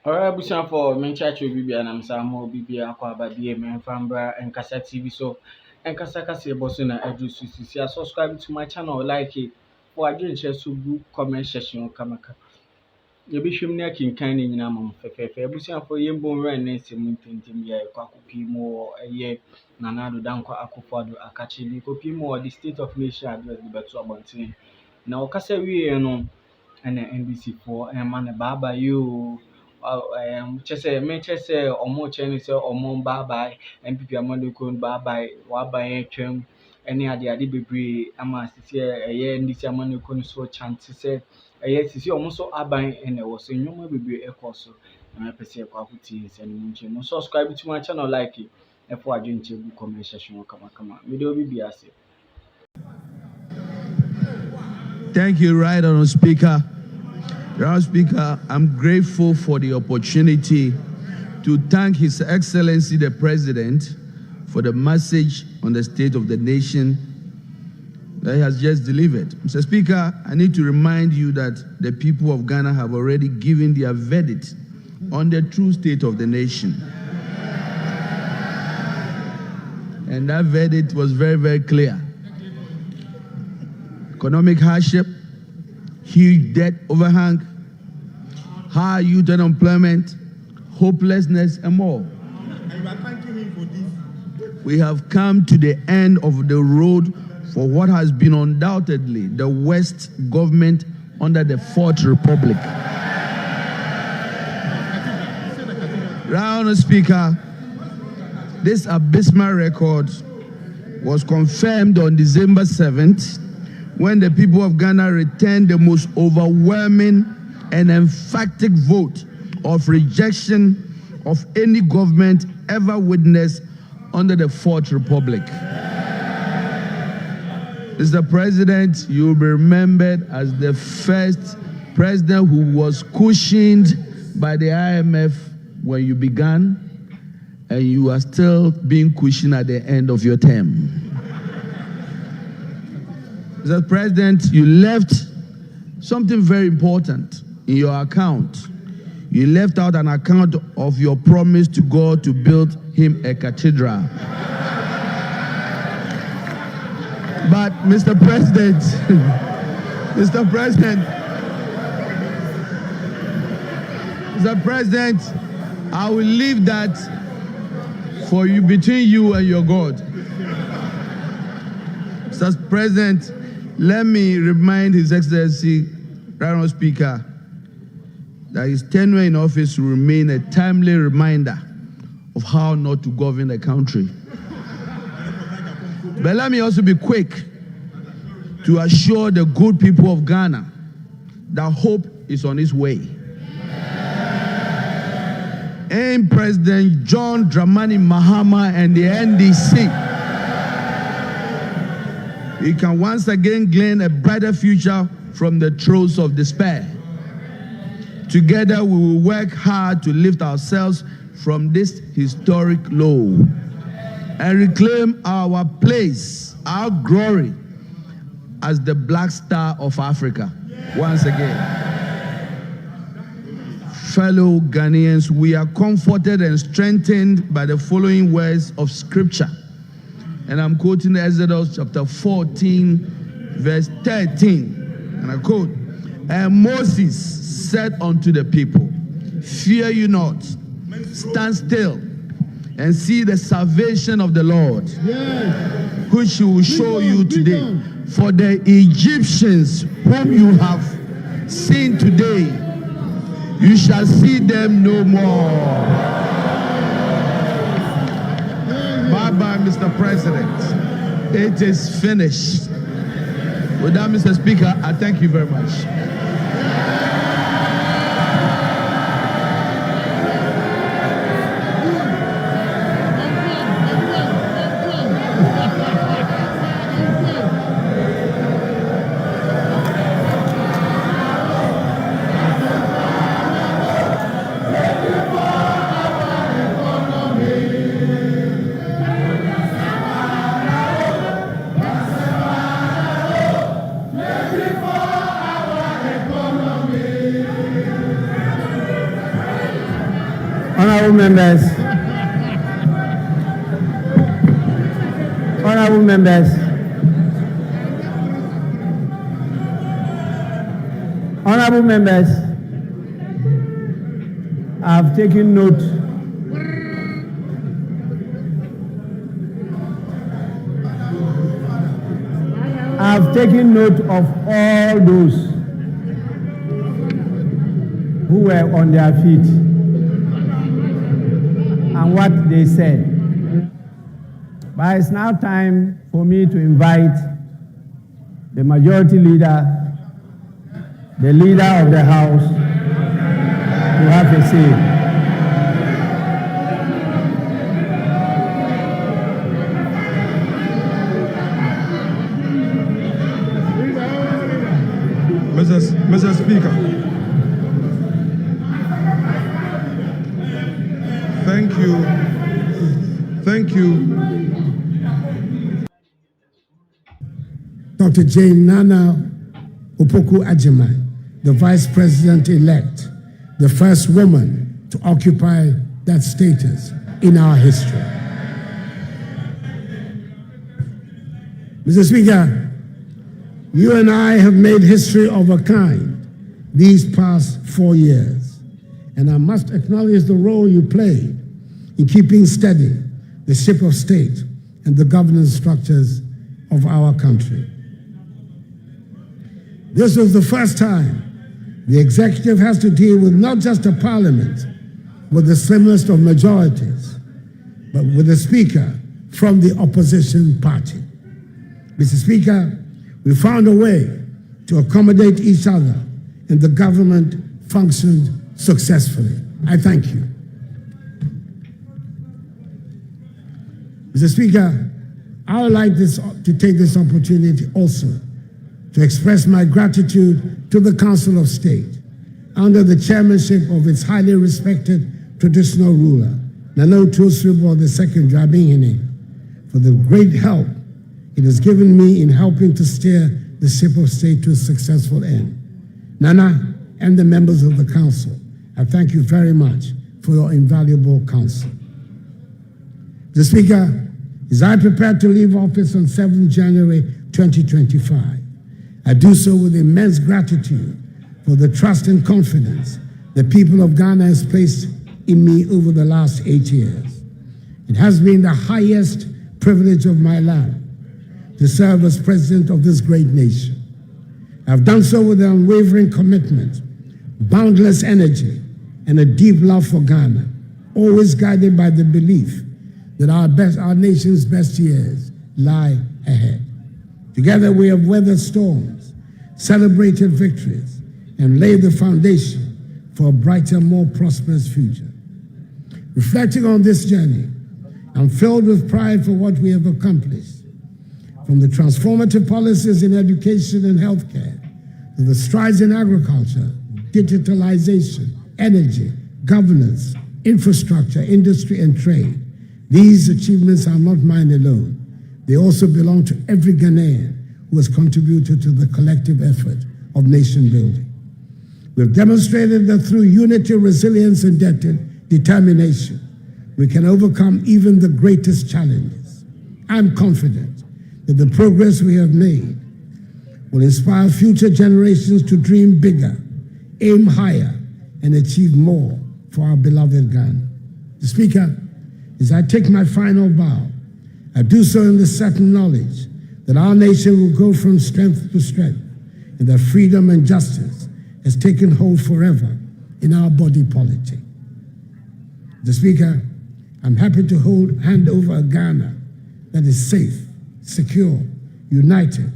Alright, busan for menchacho bibi anam samo bibi akwa abadie menfambra Nkasa TV so Nkasa kasa boso na edu sisi subscribe to my channel like it for adwen share so good comment section kamaka yɛbɛhwɛm ne akenkan ne nyinaa ma mo fɛfɛɛfɛ abusuafoɔ yɛmbɔ nwura ne nsɛm ntentem yɛ ɛkɔ akɔpii mu wɔ ɛyɛ Nana Addo Dankwa Akufo-Addo akakye bi kɔpii mu wɔ the state of nation address de bɛto abɔnten na ɔkasa wieɛ no ɛna NDC foɔ ɛma no baaba yoo kyɛ sɛ mekyɛ sɛ ɔmo kyerɛ ne sɛ ɔmo baabae NPP amanekɔ no baabae waban atwam ɛne adeade bebree ama sisi ɛyɛ NDC amanekɔ no so kyante sɛ ɛyɛ sisi ɔmo nso aban ɛna ɛwɔ so nneɛma bebree ɛkɔ so na mɛpɛ sɛ ɛkɔ akɔtie nsɛm no nkyɛn mu subscribe to my channel like it ɛfɔ adwenkyɛ gu comment section kamakama mede obi bi ase. Thank you, Right Honourable Speaker. Honourable Speaker, I'm grateful for the opportunity to thank His Excellency the President for the message on the state of the nation that he has just delivered. Mr. Speaker, I need to remind you that the people of Ghana have already given their verdict on the true state of the nation. And that verdict was very, very clear. Economic hardship, huge debt overhang, high youth unemployment, hopelessness, and more. We have come to the end of the road for what has been undoubtedly the worst government under the Fourth Republic. Right Honourable Speaker, this abysmal record was confirmed on December 7th when the people of Ghana returned the most overwhelming and emphatic vote of rejection of any government ever witnessed under the Fourth Republic. Mr. President, you will be remembered as the first president who was cushioned by the IMF when you began, and you are still being cushioned at the end of your term. Mr. President, you left something very important in your account. You left out an account of your promise to God to build him a cathedral. But Mr. President, Mr. President, I will leave that for you, between you and your God. Mr. President, let me remind His Excellency, Right Honourable Speaker, that his tenure in office will remain a timely reminder of how not to govern the country. But let me also be quick to assure the good people of Ghana that hope is on its way. And President John Dramani Mahama and the NDC, we can once again glean a brighter future from the throes of despair. Together we will work hard to lift ourselves from this historic low and reclaim our place, our glory as the Black Star of Africa. Once again, fellow Ghanaians, we are comforted and strengthened by the following words of Scripture. And I'm quoting Exodus chapter 14, verse 13. And I quote, "And Moses said unto the people, Fear you not, stand still, and see the salvation of the Lord, which he will show you today. For the Egyptians whom you have seen today, you shall see them no more." Bye-bye, Mr. President. It is finished. With that, Mr. Speaker, I thank you very much. Honorable members, honorable members, honorable members, I've taken note of all those who were on their feet and what they said. But it's now time for me to invite the majority leader, the leader of the House, to have a say. Mr. Speaker, thank you. Dr. Jane Nana Addo, the Vice President-elect, the first woman to occupy that status in our history. Mr. Speaker, you and I have made history of a kind these past 4 years, and I must acknowledge the role you played in keeping steady the ship of state and the governance structures of our country. This was the first time the executive has to deal with not just a parliament with the slimest of majorities, but with a speaker from the opposition party. Mr. Speaker, we found a way to accommodate each other, and the government functioned successfully. I thank you. Mr. Speaker, I would like to take this opportunity also to express my gratitude to the Council of State under the chairmanship of its highly respected traditional ruler, Nana Addo II, for the great help it has given me in helping to steer the ship of state to a successful end. Nana and the members of the council, I thank you very much for your invaluable counsel. Mr. Speaker, as I prepare to leave office on 7th January 2025, I do so with immense gratitude for the trust and confidence the people of Ghana has placed in me over the last 8 years. It has been the highest privilege of my life to serve as president of this great nation. I've done so with an unwavering commitment, boundless energy, and a deep love for Ghana, always guided by the belief that our nation's best years lie ahead. Together we have weathered storms, celebrated victories, and laid the foundation for a brighter, more prosperous future. Reflecting on this journey, I'm filled with pride for what we have accomplished. From the transformative policies in education and healthcare, to the strides in agriculture, digitalization, energy, governance, infrastructure, industry, and trade. These achievements are not mine alone. They also belong to every Ghanaian who has contributed to the collective effort of nation building. We've demonstrated that through unity, resilience, and determination, we can overcome even the greatest challenges. I'm confident that the progress we have made will inspire future generations to dream bigger, aim higher, and achieve more for our beloved Ghana. Mr. Speaker, as I take my final bow, I do so in the certain knowledge that our nation will go from strength to strength, and that freedom and justice has taken hold forever in our body politic. Mr. Speaker, I'm happy to hand over a Ghana that is safe, secure, united,